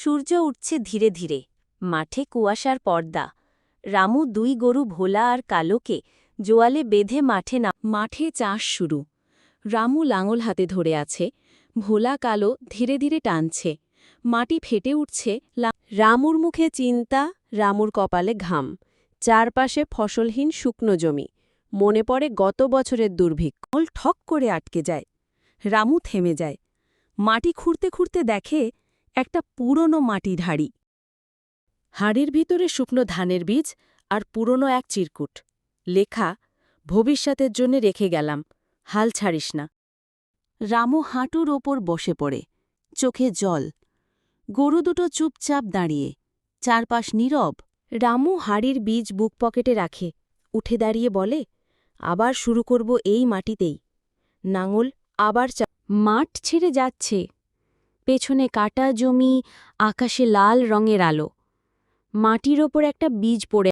সূর্য উঠছে ধীরে ধীরে, মাঠে কুয়াশার পর্দা। রামু 2 গরু ভোলা আর কালোকে জোয়ালে বেঁধে মাঠে চাষ শুরু। রামু লাঙল হাতে ধরে আছে, ভোলা কালো ধীরে ধীরে টানছে। মাটি ফেটে উঠছে। রামুর মুখে চিন্তা, রামুর কপালে ঘাম। চারপাশে ফসলহীন শুকনো জমি। মনে পড়ে গত বছরের দুর্ভিক্ষ। ঠক করে আটকে যায়। রামু থেমে যায়। মাটি খুঁড়তে খুঁড়তে দেখে একটা পুরনো মাটির হাড়ি। হাড়ির ভিতরে শুকনো ধানের বীজ আর পুরনো এক চিরকুট। লেখা, ভবিষ্যতের জন্য রেখে গেলাম, হাল ছাড়িস না। রামু হাঁটুর ওপর বসে পড়ে, চোখে জল। গরু দুটো চুপচাপ দাঁড়িয়ে, চারপাশ নীরব। রামু হাড়ির বীজ বুক পকেটে রাখে, উঠে দাঁড়িয়ে বলে, আবার শুরু করব এই মাটিতেই। নাঙল আবার মাঠ ছেড়ে যাচ্ছে। পেছনে কাটা জমি, আকাশে লাল রঙের আলো। মাটির ওপর একটা বীজ পড়ে